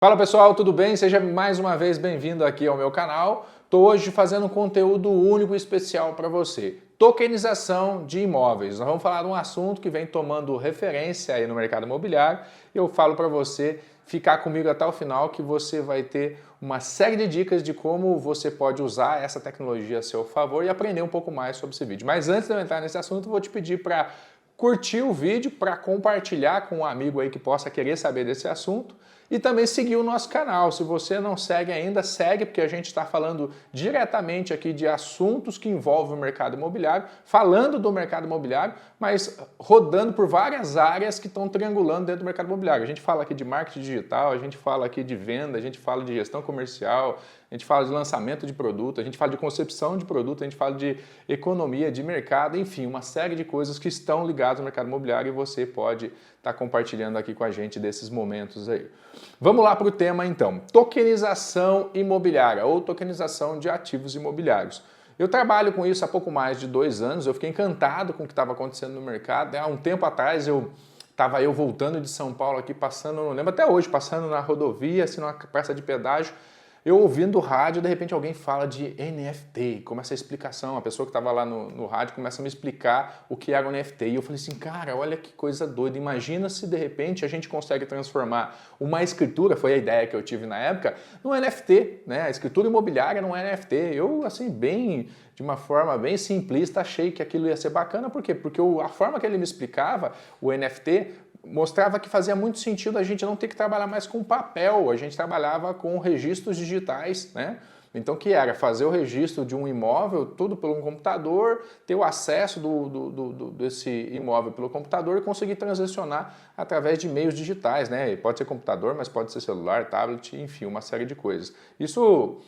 Fala pessoal, tudo bem? Seja mais uma vez bem-vindo aqui ao meu canal. Estou hoje fazendo um conteúdo único e especial para você. Tokenização de imóveis. Nós vamos falar de um assunto que vem tomando referência aí no mercado imobiliário. Eu falo para você ficar comigo até o final que você vai ter uma série de dicas de como você pode usar essa tecnologia a seu favor e aprender um pouco mais sobre esse vídeo. Mas antes de eu entrar nesse assunto, eu vou te pedir para curtir o vídeo, para compartilhar com um amigo aí que possa querer saber desse assunto. E também seguir o nosso canal. Se você não segue ainda, segue, porque a gente está falando diretamente aqui de assuntos que envolvem o mercado imobiliário, falando do mercado imobiliário, mas rodando por várias áreas que estão triangulando dentro do mercado imobiliário. A gente fala aqui de marketing digital, a gente fala aqui de venda, a gente fala de gestão comercial, a gente fala de lançamento de produto, a gente fala de concepção de produto, a gente fala de economia, de mercado, enfim, uma série de coisas que estão ligadas ao mercado imobiliário e você pode estar compartilhando aqui com a gente desses momentos aí. Vamos lá para o tema então, tokenização imobiliária ou tokenização de ativos imobiliários. Eu trabalho com isso há pouco mais de 2 anos, eu fiquei encantado com o que estava acontecendo no mercado. Há um tempo atrás estava voltando de São Paulo aqui, passando, não lembro até hoje, passando na rodovia, assim, numa praça de pedágio, eu ouvindo o rádio, de repente alguém fala de NFT, começa a explicação, a pessoa que estava lá no rádio começa a me explicar o que era o NFT. E eu falei assim, cara, olha que coisa doida, imagina se de repente a gente consegue transformar uma escritura, foi a ideia que eu tive na época, num NFT, né? A escritura imobiliária num NFT. Eu, assim, de uma forma bem simplista, achei que aquilo ia ser bacana, por quê? Porque a forma que ele me explicava, o NFT, mostrava que fazia muito sentido a gente não ter que trabalhar mais com papel, a gente trabalhava com registros digitais, né? Então, que era fazer o registro de um imóvel, tudo pelo computador, ter o acesso desse imóvel pelo computador e conseguir transacionar através de meios digitais, né? Pode ser computador, mas pode ser celular, tablet, enfim, uma série de coisas. Isso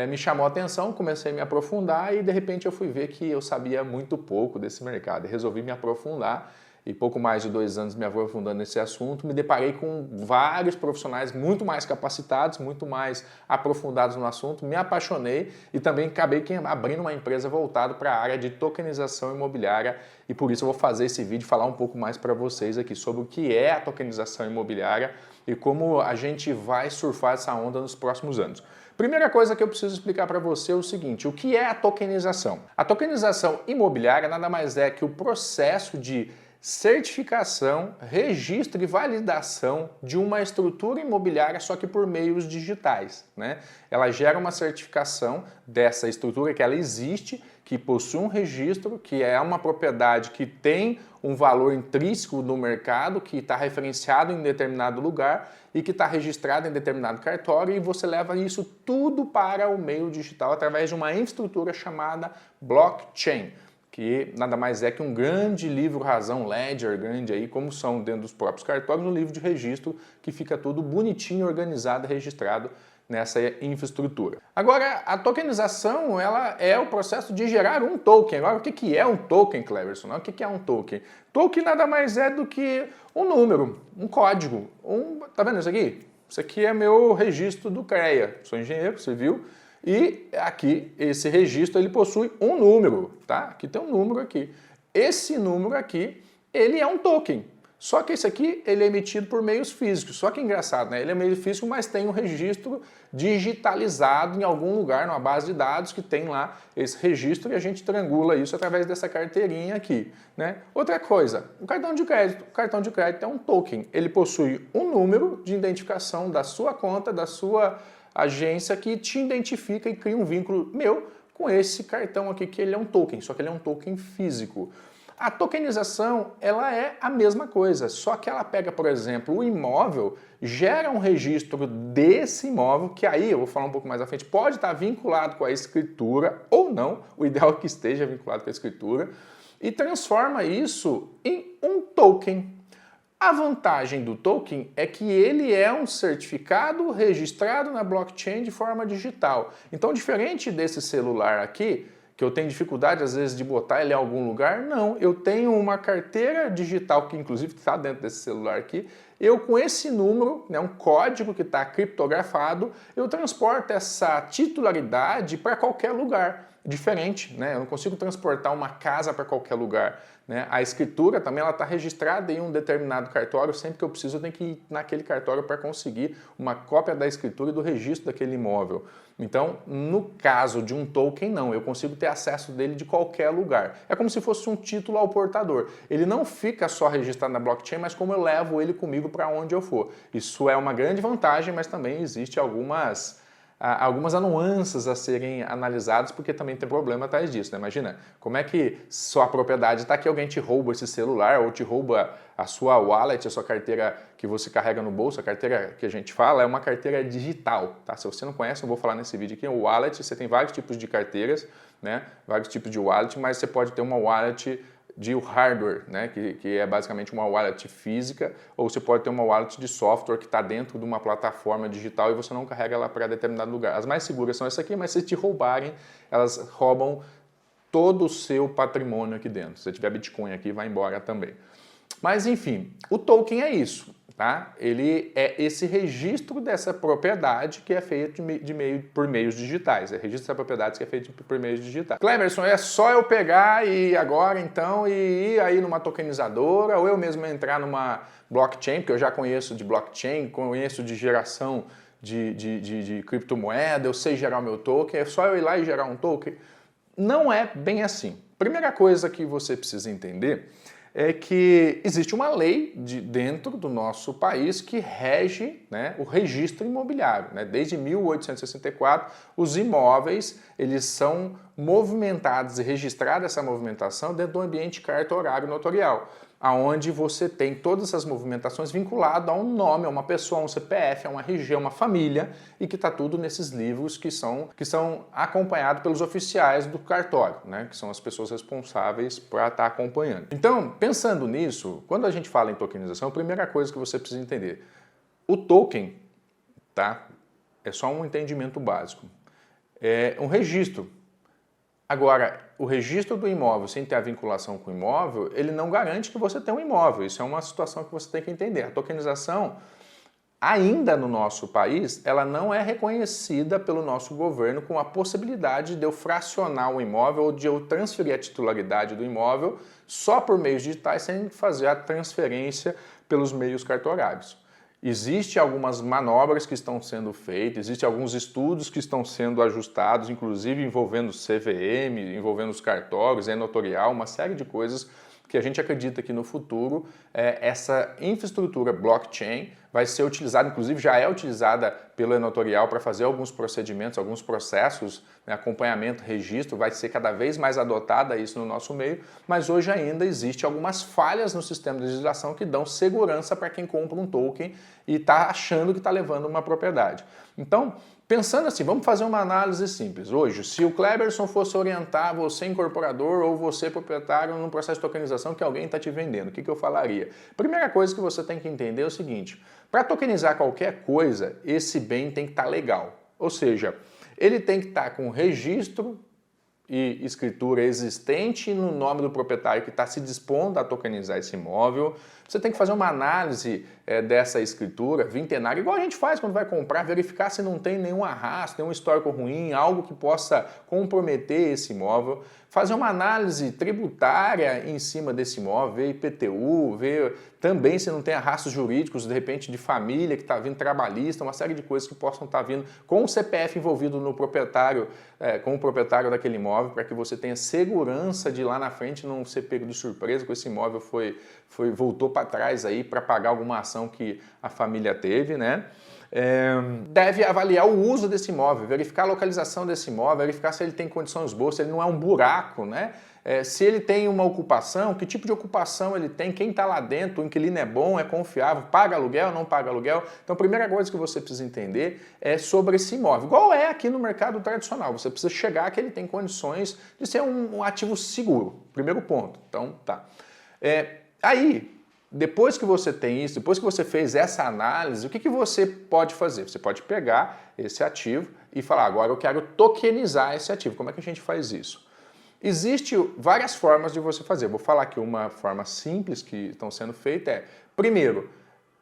me chamou a atenção, comecei a me aprofundar e de repente eu fui ver que eu sabia muito pouco desse mercado e resolvi me aprofundar. E pouco mais de 2 anos me aprofundando nesse assunto, me deparei com vários profissionais muito mais capacitados, muito mais aprofundados no assunto, me apaixonei e também acabei abrindo uma empresa voltada para a área de tokenização imobiliária e por isso eu vou fazer esse vídeo, falar um pouco mais para vocês aqui sobre o que é a tokenização imobiliária e como a gente vai surfar essa onda nos próximos anos. Primeira coisa que eu preciso explicar para você é o seguinte, o que é a tokenização? A tokenização imobiliária nada mais é que o processo de certificação, registro e validação de uma estrutura imobiliária, só que por meios digitais, né? Ela gera uma certificação dessa estrutura que ela existe, que possui um registro, que é uma propriedade que tem um valor intrínseco no mercado, que está referenciado em determinado lugar e que está registrado em determinado cartório e você leva isso tudo para o meio digital através de uma infraestrutura chamada blockchain, que nada mais é que um grande livro razão, ledger grande aí, como são dentro dos próprios cartórios, um livro de registro que fica tudo bonitinho, organizado, registrado nessa infraestrutura. Agora, a tokenização, ela é o processo de gerar um token. Agora, o que é um token, Cleverson? O que é um token? Token nada mais é do que um número, um código. Tá vendo isso aqui? Isso aqui é meu registro do CREA. Sou engenheiro civil. E aqui, esse registro, ele possui um número, tá? Aqui tem um número aqui. Esse número aqui, ele é um token. Só que esse aqui, ele é emitido por meios físicos. Só que engraçado, né? Ele é meio físico, mas tem um registro digitalizado em algum lugar, numa base de dados que tem lá esse registro e a gente triangula isso através dessa carteirinha aqui, né? Outra coisa, o cartão de crédito. O cartão de crédito é um token. Ele possui um número de identificação da sua conta, da sua agência que te identifica e cria um vínculo meu com esse cartão aqui, que ele é um token, só que ele é um token físico. A tokenização, ela é a mesma coisa, só que ela pega, por exemplo, o imóvel, gera um registro desse imóvel, que aí, eu vou falar um pouco mais à frente, pode estar vinculado com a escritura ou não, o ideal é que esteja vinculado com a escritura, e transforma isso em um token. A vantagem do token é que ele é um certificado registrado na blockchain de forma digital. Então, diferente desse celular aqui, que eu tenho dificuldade às vezes de botar ele em algum lugar, não. Eu tenho uma carteira digital que inclusive está dentro desse celular aqui. Eu com esse número, né, um código que está criptografado, eu transporto essa titularidade para qualquer lugar. diferente, né? Eu não consigo transportar uma casa para qualquer lugar, né? A escritura também ela está registrada em um determinado cartório, sempre que eu preciso eu tenho que ir naquele cartório para conseguir uma cópia da escritura e do registro daquele imóvel. Então, no caso de um token, não, eu consigo ter acesso dele de qualquer lugar. É como se fosse um título ao portador. Ele não fica só registrado na blockchain, mas como eu levo ele comigo para onde eu for. Isso é uma grande vantagem, mas também existe algumas nuances a serem analisadas, porque também tem problema atrás disso, né? Imagina, como é que sua propriedade está aqui, alguém te rouba esse celular ou te rouba a sua wallet, a sua carteira que você carrega no bolso, a carteira que a gente fala é uma carteira digital, tá? Se você não conhece, não vou falar nesse vídeo aqui, o wallet, você tem vários tipos de carteiras, né? Vários tipos de wallet, mas você pode ter uma wallet de hardware, né, que é basicamente uma wallet física, ou você pode ter uma wallet de software que está dentro de uma plataforma digital e você não carrega ela para determinado lugar. As mais seguras são essa aqui, mas se te roubarem, elas roubam todo o seu patrimônio aqui dentro. Se tiver Bitcoin aqui, vai embora também. Mas enfim, o token é isso. Tá? Ele é esse registro dessa propriedade que é feito por meios digitais. É registro dessa propriedade que é feito por meios digitais. Cleverson, é só eu pegar e agora então e ir aí numa tokenizadora ou eu mesmo entrar numa blockchain, porque eu já conheço de blockchain, conheço de geração de criptomoeda, eu sei gerar o meu token, é só eu ir lá e gerar um token? Não é bem assim. Primeira coisa que você precisa entender é que existe uma lei dentro do nosso país que rege, né, o registro imobiliário. Né? Desde 1864, os imóveis eles são movimentados e registrada essa movimentação dentro do ambiente cartorário notorial, aonde você tem todas essas movimentações vinculado a um nome, a uma pessoa, a um CPF, a uma RG, a uma família, e que está tudo nesses livros que são acompanhados pelos oficiais do cartório, né, que são as pessoas responsáveis para estar acompanhando. Então, pensando nisso, quando a gente fala em tokenização, a primeira coisa que você precisa entender, o token, tá, é só um entendimento básico, é um registro. Agora, o registro do imóvel sem ter a vinculação com o imóvel, ele não garante que você tenha um imóvel. Isso é uma situação que você tem que entender. A tokenização, ainda no nosso país, ela não é reconhecida pelo nosso governo com a possibilidade de eu fracionar o imóvel ou de eu transferir a titularidade do imóvel só por meios digitais sem fazer a transferência pelos meios cartorários. Existem algumas manobras que estão sendo feitas, existem alguns estudos que estão sendo ajustados, inclusive envolvendo CVM, envolvendo os cartórios, notorial, uma série de coisas que a gente acredita que no futuro essa infraestrutura blockchain vai ser utilizada, inclusive já é utilizada pelo notorial para fazer alguns procedimentos, alguns processos, né, acompanhamento, registro, vai ser cada vez mais adotada isso no nosso meio, mas hoje ainda existe algumas falhas no sistema de legislação que dão segurança para quem compra um token e está achando que está levando uma propriedade. Então, pensando assim, vamos fazer uma análise simples. Hoje, se o Cleverson fosse orientar você incorporador ou você proprietário num processo de tokenização que alguém está te vendendo, o que eu falaria? Primeira coisa que você tem que entender é o seguinte, para tokenizar qualquer coisa, esse bem tem que estar legal. Ou seja, ele tem que estar com registro e escritura existente no nome do proprietário que está se dispondo a tokenizar esse imóvel. Você tem que fazer uma análise dessa escritura vintenária, igual a gente faz quando vai comprar, verificar se não tem nenhum arrasto, nenhum histórico ruim, algo que possa comprometer esse imóvel. Fazer uma análise tributária em cima desse imóvel, ver IPTU, ver também se não tem arrastos jurídicos, de repente de família que está vindo, trabalhista, uma série de coisas que possam estar vindo com o CPF envolvido no proprietário, com o proprietário daquele imóvel, para que você tenha segurança de lá na frente não ser pego de surpresa, que esse imóvel voltou para trás aí para pagar alguma ação que a família teve, né? Deve avaliar o uso desse imóvel, verificar a localização desse imóvel, verificar se ele tem condições boas, se ele não é um buraco, né? Se ele tem uma ocupação, que tipo de ocupação ele tem, quem está lá dentro, o inquilino é bom, é confiável, paga aluguel, não paga aluguel. Então a primeira coisa que você precisa entender é sobre esse imóvel. Igual é aqui no mercado tradicional, você precisa chegar que ele tem condições de ser um ativo seguro, primeiro ponto. Então tá. Aí, depois que você tem isso, depois que você fez essa análise, o que você pode fazer? Você pode pegar esse ativo e falar, agora eu quero tokenizar esse ativo. Como é que a gente faz isso? Existem várias formas de você fazer. Vou falar aqui uma forma simples que estão sendo feitas. Primeiro,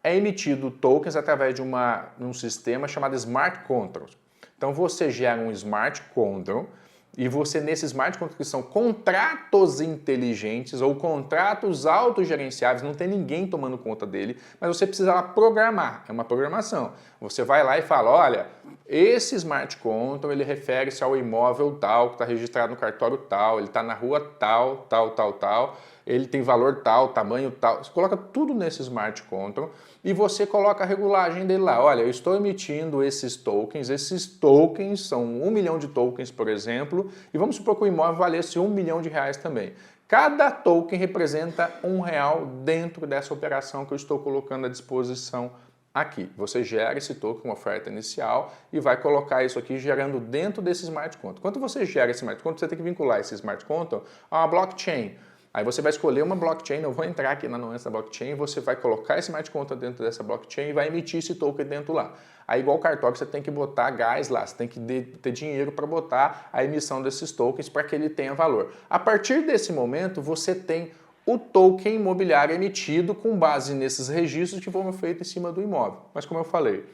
é emitido tokens através de um sistema chamado Smart Contract. Então você gera um Smart Contract E você, nesses smart contracts que são contratos inteligentes ou contratos autogerenciáveis, não tem ninguém tomando conta dele, mas você precisa lá programar, é uma programação. Você vai lá e fala, olha, esse smart contract, ele refere-se ao imóvel tal, que está registrado no cartório tal, ele está na rua tal, ele tem valor tal, tamanho tal. Você coloca tudo nesse smart contract e você coloca a regulagem dele lá. Olha, eu estou emitindo esses tokens são 1 milhão de tokens, por exemplo, e vamos supor que o imóvel valesse R$1 milhão também. Cada token representa R$1 dentro dessa operação que eu estou colocando à disposição aqui. Você gera esse token, uma oferta inicial, e vai colocar isso aqui gerando dentro desse smart contract. Quando você gera esse smart contract, você tem que vincular esse smart contract a uma blockchain. Aí você vai escolher uma blockchain, eu vou entrar aqui na nuance da blockchain, você vai colocar esse smart contract dentro dessa blockchain e vai emitir esse token dentro lá. Aí igual o cartório, você tem que botar gás lá, você tem que ter dinheiro para botar a emissão desses tokens para que ele tenha valor. A partir desse momento, você tem o token imobiliário emitido com base nesses registros que foram feitos em cima do imóvel. Mas como eu falei,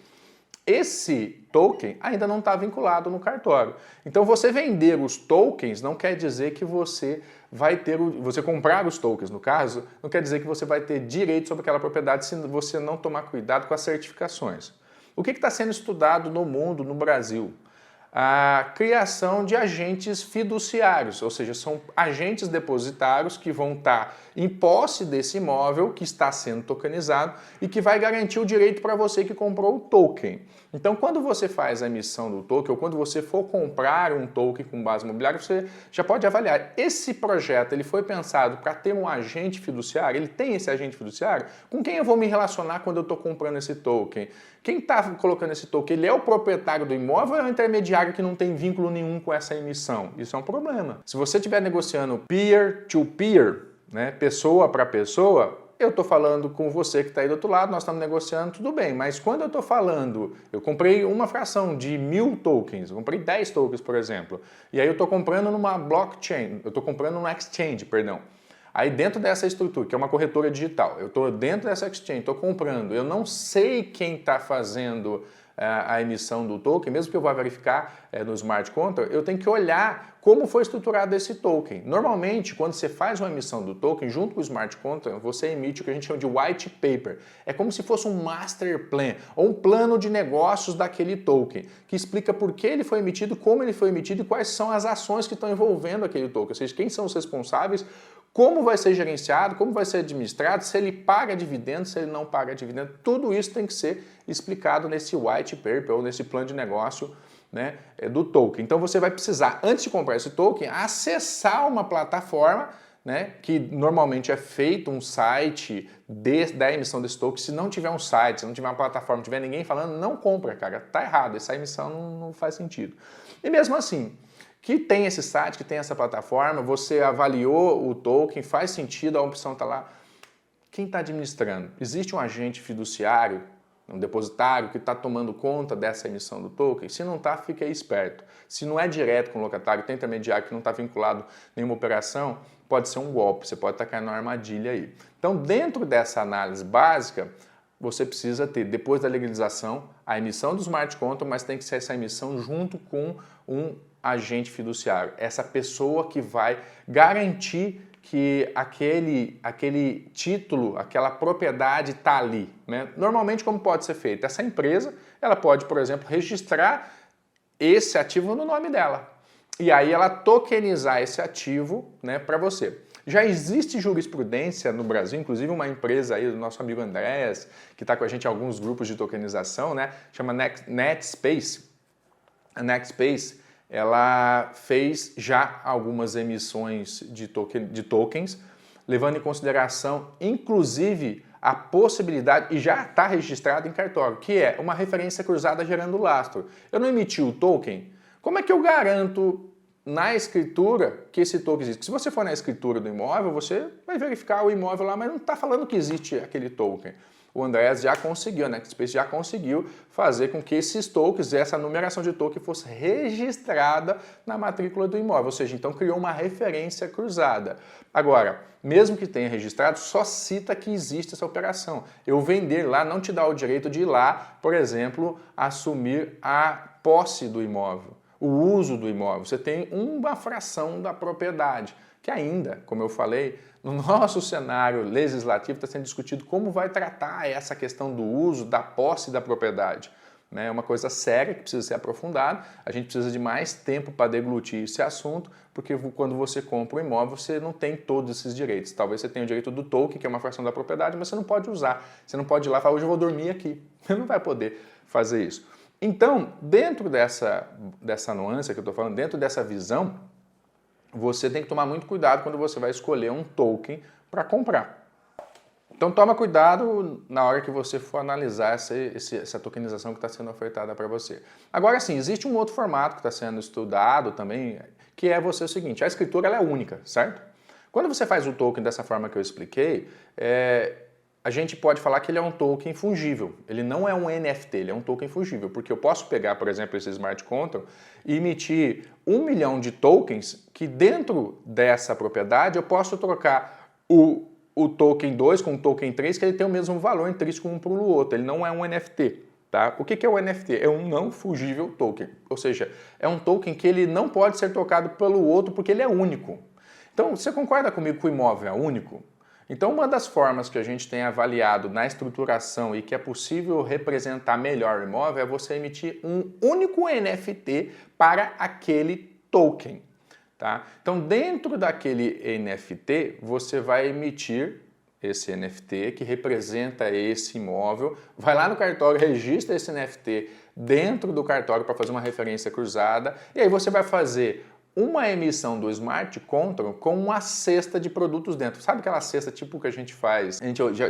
esse token ainda não está vinculado no cartório. Então você vender os tokens não quer dizer que você vai ter, você comprar os tokens no caso, não quer dizer que você vai ter direito sobre aquela propriedade se você não tomar cuidado com as certificações. O que está sendo estudado no mundo, no Brasil? A criação de agentes fiduciários, ou seja, são agentes depositários que vão estar em posse desse imóvel que está sendo tokenizado e que vai garantir o direito para você que comprou o token. Então, quando você faz a emissão do token ou quando você for comprar um token com base imobiliária, você já pode avaliar. Esse projeto ele foi pensado para ter um agente fiduciário? Ele tem esse agente fiduciário? Com quem eu vou me relacionar quando eu estou comprando esse token? Quem está colocando esse token, ele é o proprietário do imóvel ou é o intermediário que não tem vínculo nenhum com essa emissão? Isso é um problema. Se você estiver negociando peer-to-peer, né, pessoa para pessoa, eu estou falando com você que está aí do outro lado, nós estamos negociando, tudo bem, mas quando eu estou falando, eu comprei uma fração de 1000 tokens, eu comprei 10 tokens, por exemplo, e aí eu estou comprando numa blockchain, eu estou comprando numa exchange, perdão. Aí dentro dessa estrutura, que é uma corretora digital, eu estou dentro dessa exchange, estou comprando, eu não sei quem está fazendo a emissão do token, mesmo que eu vá verificar no smart contract, eu tenho que olhar como foi estruturado esse token. Normalmente, quando você faz uma emissão do token, junto com o smart contract, você emite o que a gente chama de white paper. É como se fosse um master plan, ou um plano de negócios daquele token, que explica por que ele foi emitido, como ele foi emitido e quais são as ações que estão envolvendo aquele token, ou seja, quem são os responsáveis, como vai ser gerenciado, como vai ser administrado, se ele paga dividendos, se ele não paga dividendos, tudo isso tem que ser explicado nesse white paper ou nesse plano de negócio, né, do token. Então você vai precisar, antes de comprar esse token, acessar uma plataforma, né, que normalmente é feito um site da emissão desse token. Se não tiver um site, se não tiver uma plataforma, não tiver ninguém falando, não compra, cara, tá errado, essa emissão não faz sentido. E mesmo assim, que tem esse site, que tem essa plataforma, você avaliou o token, faz sentido, a opção está lá. Quem está administrando? Existe um agente fiduciário, um depositário que está tomando conta dessa emissão do token? Se não está, fique aí esperto. Se não é direto com o locatário, tem intermediário que não está vinculado a nenhuma operação, pode ser um golpe, você pode estar caindo numa armadilha aí. Então, dentro dessa análise básica, você precisa ter, depois da legalização, a emissão do smart contract, mas tem que ser essa emissão junto com um agente fiduciário, essa pessoa que vai garantir que aquele título, aquela propriedade está ali, né? Normalmente, como pode ser feito? Essa empresa, ela pode, por exemplo, registrar esse ativo no nome dela. E aí ela tokenizar esse ativo, né, para você. Já existe jurisprudência no Brasil, inclusive uma empresa aí do nosso amigo Andrés, que está com a gente em alguns grupos de tokenização, né, chama Netspace. A Netspace, ela fez já algumas emissões de tokens, levando em consideração, inclusive, a possibilidade, e já está registrado em cartório, que é uma referência cruzada gerando lastro. Eu não emiti o token, como é que eu garanto na escritura que esse token existe? Se você for na escritura do imóvel, você vai verificar o imóvel lá, mas não está falando que existe aquele token. O Andrés já conseguiu, a Netspace já conseguiu fazer com que esses tokens, essa numeração de token fosse registrada na matrícula do imóvel, ou seja, então criou uma referência cruzada. Agora, mesmo que tenha registrado, só cita que existe essa operação. Eu vender lá não te dá o direito de ir lá, por exemplo, assumir a posse do imóvel. o uso do imóvel, você tem uma fração da propriedade, que ainda, como eu falei, no nosso cenário legislativo está sendo discutido como vai tratar essa questão do uso, da posse da propriedade. É uma coisa séria que precisa ser aprofundada, a gente precisa de mais tempo para deglutir esse assunto, porque quando você compra um imóvel, você não tem todos esses direitos. Talvez você tenha o direito do token, que é uma fração da propriedade, mas você não pode usar. Você não pode ir lá e falar, hoje eu vou dormir aqui. Você não vai poder fazer isso. Então, dentro dessa nuance que eu estou falando, dentro dessa visão, você tem que tomar muito cuidado quando você vai escolher um token para comprar. Então toma cuidado na hora que você for analisar essa tokenização que está sendo ofertada para você. Agora sim, existe um outro formato que está sendo estudado também, que é você o seguinte, a escritura ela é única, certo? Quando você faz o token dessa forma que eu expliquei, a gente pode falar que ele é um token fungível. Ele não é um NFT, ele é um token fungível, porque eu posso pegar, por exemplo, esse Smart Contract e emitir 1 milhão de tokens que dentro dessa propriedade eu posso trocar o token 2 com o token 3, que ele tem o mesmo valor intrínseco um para o outro. Ele não é um NFT. Tá? O que é o NFT? É um não fungível token. Ou seja, é um token que ele não pode ser trocado pelo outro porque ele é único. Então, você concorda comigo que o imóvel é único? Então, uma das formas que a gente tem avaliado na estruturação e que é possível representar melhor o imóvel é você emitir um único NFT para aquele token. Tá? Então, dentro daquele NFT, você vai emitir esse NFT que representa esse imóvel, vai lá no cartório, registra esse NFT dentro do cartório para fazer uma referência cruzada, e aí você vai fazer uma emissão do Smart Contract com uma cesta de produtos dentro. Sabe aquela cesta tipo que a gente faz?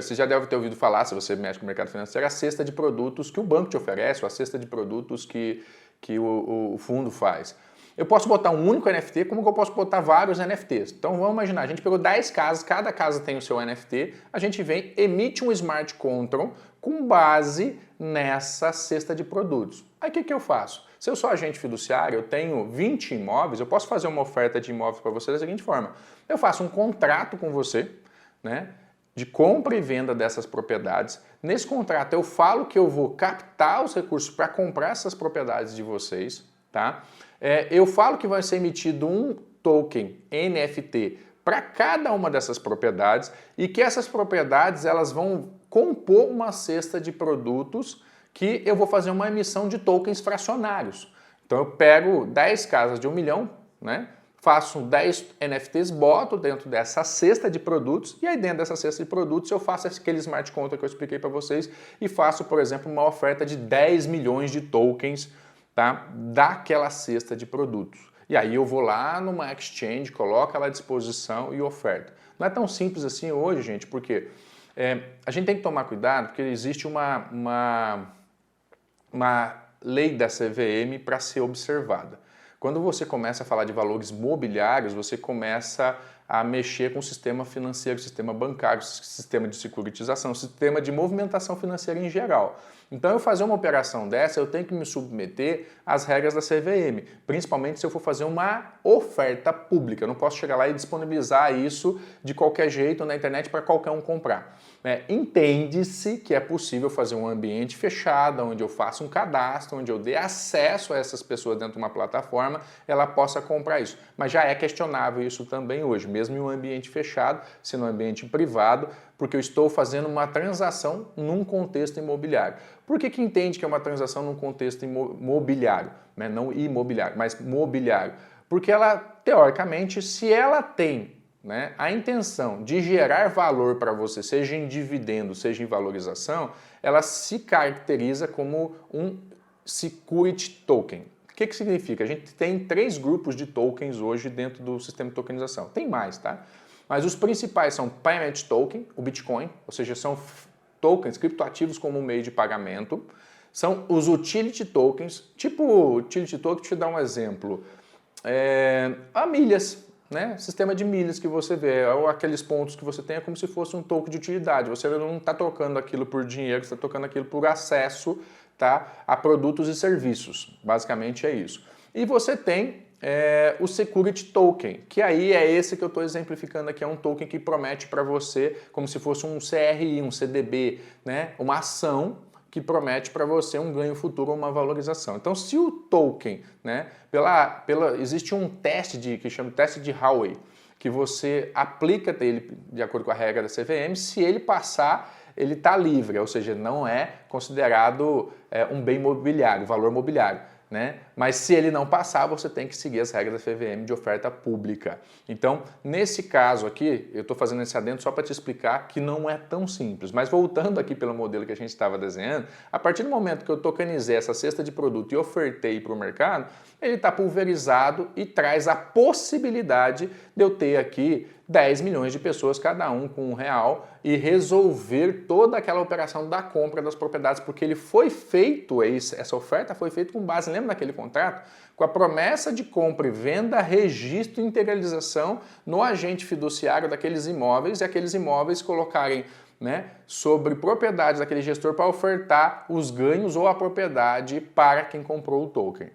Você já deve ter ouvido falar, se você mexe com o mercado financeiro, a cesta de produtos que o banco te oferece, ou a cesta de produtos que o fundo faz. Eu posso botar um único NFT, como que eu posso botar vários NFTs? Então vamos imaginar, a gente pegou 10 casas, cada casa tem o seu NFT, a gente vem, emite um Smart Contract com base nessa cesta de produtos. Aí o que eu faço? Se eu sou agente fiduciário, eu tenho 20 imóveis, eu posso fazer uma oferta de imóveis para você da seguinte forma. Eu faço um contrato com você, né, de compra e venda dessas propriedades. Nesse contrato eu falo que eu vou captar os recursos para comprar essas propriedades de vocês, tá? Eu falo que vai ser emitido um token NFT para cada uma dessas propriedades e que essas propriedades elas vão compor uma cesta de produtos que eu vou fazer uma emissão de tokens fracionários. Então eu pego 10 casas de 1 milhão, né? Faço 10 NFTs, boto dentro dessa cesta de produtos e aí dentro dessa cesta de produtos eu faço aquele smart contract que eu expliquei para vocês e faço, por exemplo, uma oferta de 10 milhões de tokens, tá, daquela cesta de produtos. E aí eu vou lá numa exchange, coloco ela à disposição e oferto. Não é tão simples assim hoje, gente, porque a gente tem que tomar cuidado porque existe uma lei da CVM para ser observada. Quando você começa a falar de valores mobiliários, você começa a mexer com o sistema financeiro, sistema bancário, sistema de securitização, sistema de movimentação financeira em geral. Então, eu fazer uma operação dessa, eu tenho que me submeter às regras da CVM, principalmente se eu for fazer uma oferta pública. Eu não posso chegar lá e disponibilizar isso de qualquer jeito na internet para qualquer um comprar. Entende-se que é possível fazer um ambiente fechado, onde eu faça um cadastro, onde eu dê acesso a essas pessoas dentro de uma plataforma, ela possa comprar isso. Mas já é questionável isso também hoje, mesmo em um ambiente fechado, sendo um ambiente privado, porque eu estou fazendo uma transação num contexto imobiliário. Por que entende que é uma transação num contexto imobiliário? Não imobiliário, mas mobiliário. Porque ela, teoricamente, se ela tem a intenção de gerar valor para você, seja em dividendo, seja em valorização, ela se caracteriza como um security token. O que significa? A gente tem 3 grupos de tokens hoje dentro do sistema de tokenização. Tem mais, tá? Mas os principais são Payment Token, o Bitcoin, ou seja, são tokens criptoativos como meio de pagamento. São os Utility Tokens, tipo Utility Token, deixa eu dar um exemplo. Milhas. Sistema de milhas que você vê, ou aqueles pontos que você tem é como se fosse um token de utilidade. Você não está trocando aquilo por dinheiro, você está trocando aquilo por acesso, tá, a produtos e serviços. Basicamente é isso. E você tem o Security Token, que aí é esse que eu estou exemplificando aqui, é um token que promete para você como se fosse um CRI, um CDB, uma ação que promete para você um ganho futuro ou uma valorização. Então, se o token, né, existe um teste que chama de teste de Howey, que você aplica ele de acordo com a regra da CVM, se ele passar, ele está livre, ou seja, não é considerado um bem mobiliário, valor mobiliário. Né? Mas se ele não passar, você tem que seguir as regras da CVM de oferta pública. Então, nesse caso aqui, eu estou fazendo esse adendo só para te explicar que não é tão simples. Mas voltando aqui pelo modelo que a gente estava desenhando, a partir do momento que eu tokenizei essa cesta de produto e ofertei para o mercado, ele está pulverizado e traz a possibilidade de eu ter aqui 10 milhões de pessoas, cada um com R$1, e resolver toda aquela operação da compra das propriedades, porque ele foi feito, essa oferta foi feita com base, lembra daquele contrato? Com a promessa de compra e venda, registro e integralização no agente fiduciário daqueles imóveis, e aqueles imóveis colocarem, né, sobre propriedades daquele gestor para ofertar os ganhos ou a propriedade para quem comprou o token.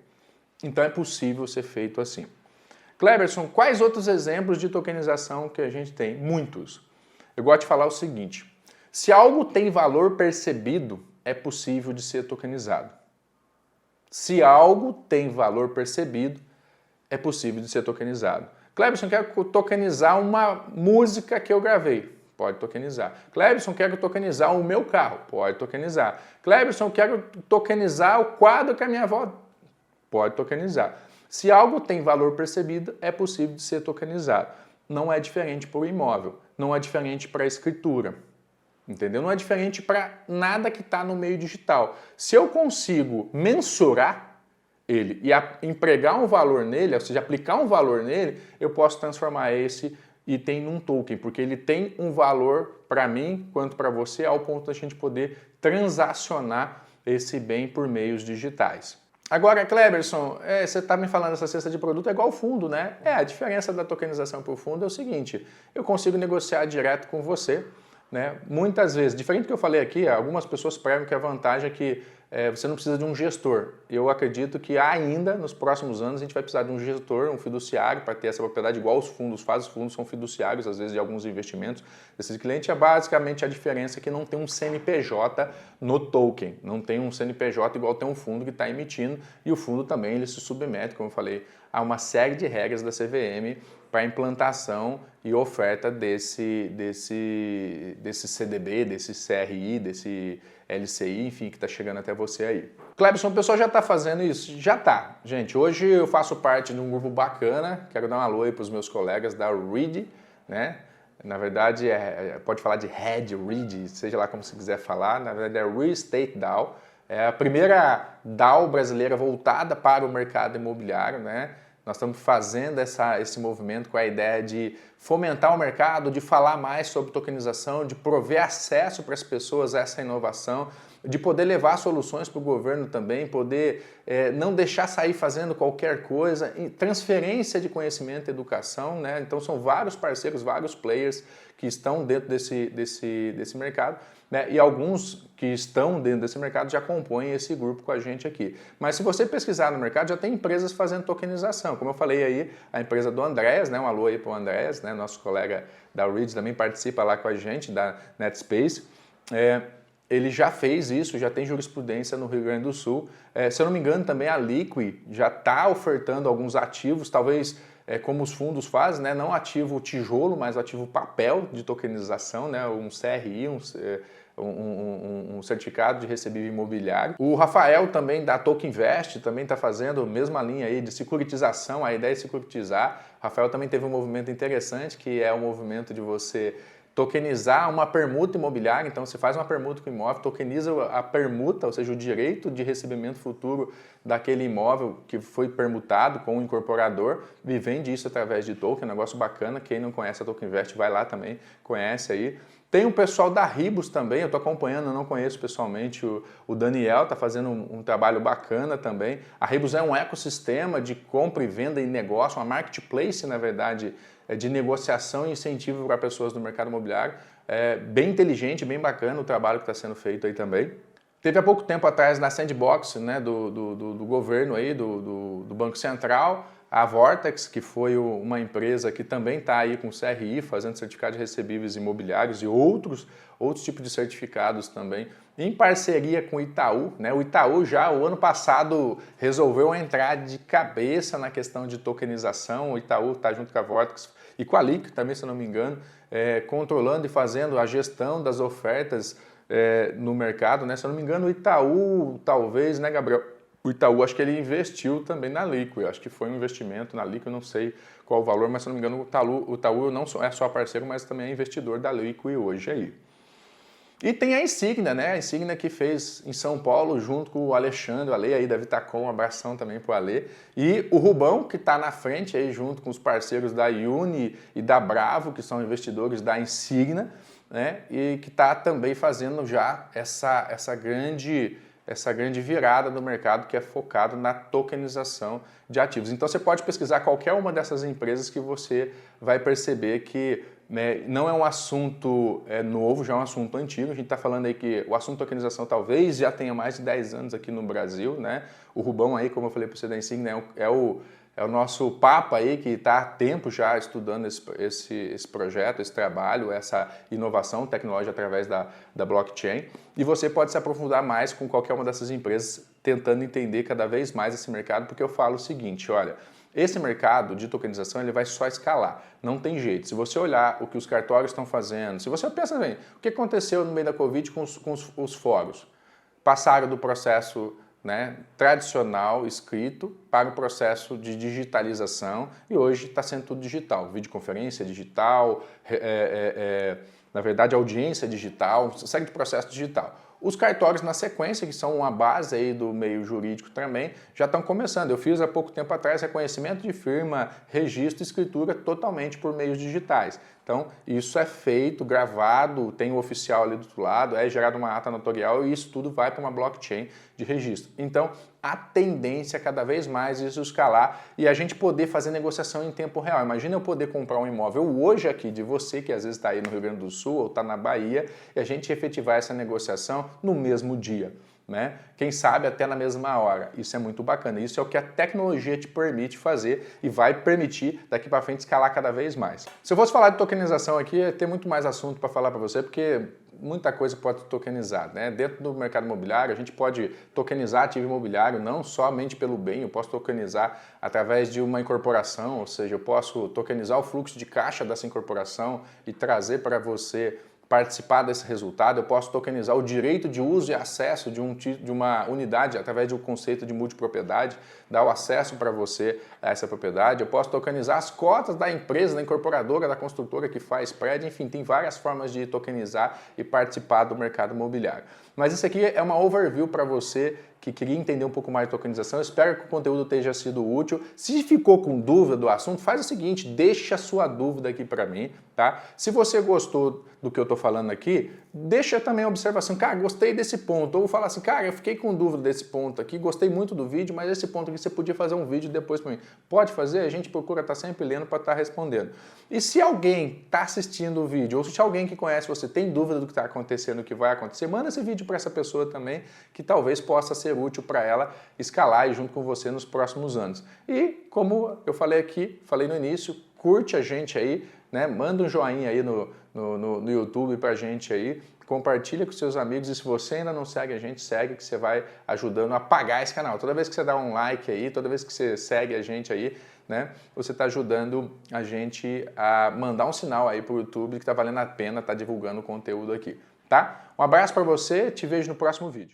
Então é possível ser feito assim. Cleberson, quais outros exemplos de tokenização que a gente tem? Muitos. Eu gosto de falar o seguinte, se algo tem valor percebido, é possível de ser tokenizado. Se algo tem valor percebido, é possível de ser tokenizado. Cleberson, quero tokenizar uma música que eu gravei. Pode tokenizar. Cleberson, quero tokenizar o meu carro. Pode tokenizar. Cleberson, quero tokenizar o quadro que a minha avó... Pode tokenizar. Se algo tem valor percebido, é possível de ser tokenizado. Não é diferente para o imóvel, não é diferente para a escritura, entendeu? Não é diferente para nada que está no meio digital. Se eu consigo mensurar ele e empregar um valor nele, ou seja, aplicar um valor nele, eu posso transformar esse item num token, porque ele tem um valor para mim quanto para você, ao ponto da gente poder transacionar esse bem por meios digitais. Agora, Cleberson, você está me falando essa cesta de produto é igual fundo, né? A diferença da tokenização para o fundo é o seguinte, eu consigo negociar direto com você, né? Muitas vezes, diferente do que eu falei aqui, algumas pessoas pregam que a vantagem é que você não precisa de um gestor. Eu acredito que ainda, nos próximos anos, a gente vai precisar de um gestor, um fiduciário, para ter essa propriedade igual os fundos fazem. Os fundos são fiduciários, às vezes, de alguns investimentos desses clientes. É basicamente a diferença que não tem um CNPJ no token. Não tem um CNPJ igual tem um fundo que está emitindo. E o fundo também ele se submete, como eu falei, a uma série de regras da CVM para implantação e oferta desse CDB, desse CRI, desse LCI, enfim, que está chegando até você aí. Cleberson, o pessoal já está fazendo isso? Já está. Gente, hoje eu faço parte de um grupo bacana, quero dar um alô aí para os meus colegas da REID, né? Na verdade, pode falar de Red, REID, seja lá como você quiser falar, na verdade é Real Estate DAO, é a primeira DAO brasileira voltada para o mercado imobiliário, né? Nós estamos fazendo esse movimento com a ideia de fomentar o mercado, de falar mais sobre tokenização, de prover acesso para as pessoas a essa inovação, de poder levar soluções para o governo também, poder não deixar sair fazendo qualquer coisa, transferência de conhecimento e educação, né? Então são vários parceiros, vários players que estão dentro desse mercado, né? E alguns que estão dentro desse mercado já compõem esse grupo com a gente aqui. Mas se você pesquisar no mercado, já tem empresas fazendo tokenização. Como eu falei aí, a empresa do Andrés, né? Um alô aí para o Andrés, né? Nosso colega da REID também participa lá com a gente, da NetSpace. Ele já fez isso, já tem jurisprudência no Rio Grande do Sul. Se eu não me engano, também a Liqui já está ofertando alguns ativos, talvez como os fundos fazem, né? Não ativo tijolo, mas ativo papel de tokenização, né? Um CRI, um certificado de recebível imobiliário. O Rafael também da Token Invest também está fazendo a mesma linha aí de securitização, a ideia é securitizar. O Rafael também teve um movimento interessante, que é o movimento de você tokenizar uma permuta imobiliária. Então você faz uma permuta com o imóvel, tokeniza a permuta, ou seja, o direito de recebimento futuro daquele imóvel que foi permutado com o incorporador e vende isso através de token, um negócio bacana. Quem não conhece a Token Invest vai lá também, conhece aí. Tem o pessoal da Ribus também, eu estou acompanhando, eu não conheço pessoalmente, o Daniel está fazendo um trabalho bacana também. A Ribus é um ecossistema de compra e venda e negócio, uma marketplace, na verdade, de negociação e incentivo para pessoas do mercado imobiliário. É bem inteligente, bem bacana o trabalho que está sendo feito aí também. Teve há pouco tempo atrás na sandbox, né, do governo aí, do Banco Central, a Vortex, que foi uma empresa que também está aí com CRI, fazendo certificado de recebíveis imobiliários e outros tipos de certificados também, em parceria com o Itaú, né? O Itaú já, o ano passado, resolveu entrar de cabeça na questão de tokenização. O Itaú está junto com a Vortex e com a Liqui também, se eu não me engano, controlando e fazendo a gestão das ofertas no mercado, né? Se eu não me engano, o Itaú, talvez, né, Gabriel? O Itaú, acho que ele investiu também na Liqui, acho que foi um investimento na Liqui, eu não sei qual o valor, mas se eu não me engano, o Itaú não é só parceiro, mas também é investidor da Liqui hoje aí. E tem a Insignia, né? A Insignia que fez em São Paulo, junto com o Alexandre, o Ale aí da Vitacom, um abração também pro Ale. E o Rubão, que está na frente aí, junto com os parceiros da Uni e da Bravo, que são investidores da Insignia, né? E que está também fazendo já essa grande virada do mercado que é focado na tokenização de ativos. Então você pode pesquisar qualquer uma dessas empresas que você vai perceber que, né, não é um assunto novo, já é um assunto antigo. A gente está falando aí que o assunto tokenização talvez já tenha mais de 10 anos aqui no Brasil, né? O Rubão aí, como eu falei para você da Insignia, é o nosso papa aí que está há tempo já estudando esse projeto, esse trabalho, essa inovação tecnológica através da blockchain. E você pode se aprofundar mais com qualquer uma dessas empresas, tentando entender cada vez mais esse mercado, porque eu falo o seguinte, olha, esse mercado de tokenização ele vai só escalar, não tem jeito. Se você olhar o que os cartórios estão fazendo, se você pensa bem, o que aconteceu no meio da Covid com os fóruns? Passaram do processo, né, tradicional, escrito, para o processo de digitalização e hoje está sendo tudo digital. Videoconferência digital, na verdade audiência digital, segue de processo digital. Os cartórios na sequência, que são uma base aí do meio jurídico também, já estão começando. Eu fiz há pouco tempo atrás reconhecimento de firma, registro e escritura totalmente por meios digitais. Então, isso é feito, gravado, tem o oficial ali do outro lado, é gerado uma ata notarial e isso tudo vai para uma blockchain de registro. Então, a tendência é cada vez mais isso escalar e a gente poder fazer negociação em tempo real. Imagina eu poder comprar um imóvel hoje aqui de você, que às vezes está aí no Rio Grande do Sul ou está na Bahia, e a gente efetivar essa negociação no mesmo dia, né? Quem sabe até na mesma hora. Isso é muito bacana. Isso é o que a tecnologia te permite fazer e vai permitir daqui para frente escalar cada vez mais. Se eu fosse falar de tokenização aqui, ia ter muito mais assunto para falar para você, porque muita coisa pode ser tokenizada, né? Dentro do mercado imobiliário, a gente pode tokenizar ativo imobiliário não somente pelo bem, eu posso tokenizar através de uma incorporação, ou seja, eu posso tokenizar o fluxo de caixa dessa incorporação e trazer para você participar desse resultado. Eu posso tokenizar o direito de uso e acesso de uma unidade através do conceito de multipropriedade, dar o acesso para você a essa propriedade. Eu posso tokenizar as cotas da empresa, da incorporadora, da construtora que faz prédio, enfim, tem várias formas de tokenizar e participar do mercado imobiliário. Mas isso aqui é uma overview para você que queria entender um pouco mais de tokenização. Eu espero que o conteúdo tenha sido útil. Se ficou com dúvida do assunto, faz o seguinte, deixa a sua dúvida aqui para mim, tá? Se você gostou do que eu estou falando aqui, deixa também a observação, cara, gostei desse ponto. Ou fala assim, cara, eu fiquei com dúvida desse ponto aqui, gostei muito do vídeo, mas esse ponto aqui você podia fazer um vídeo depois para mim. Pode fazer? A gente procura estar sempre lendo para estar respondendo. E se alguém está assistindo o vídeo, ou se alguém que conhece você tem dúvida do que está acontecendo, do que vai acontecer, manda esse vídeo para essa pessoa também, que talvez possa ser útil para ela escalar e junto com você nos próximos anos. E como eu falei aqui, falei no início, curte a gente aí, né? Manda um joinha aí no YouTube pra gente aí, compartilha com seus amigos e se você ainda não segue a gente, segue que você vai ajudando a pagar esse canal. Toda vez que você dá um like aí, toda vez que você segue a gente aí, né, você está ajudando a gente a mandar um sinal aí pro YouTube que está valendo a pena estar divulgando o conteúdo aqui, tá? Um abraço para você, te vejo no próximo vídeo.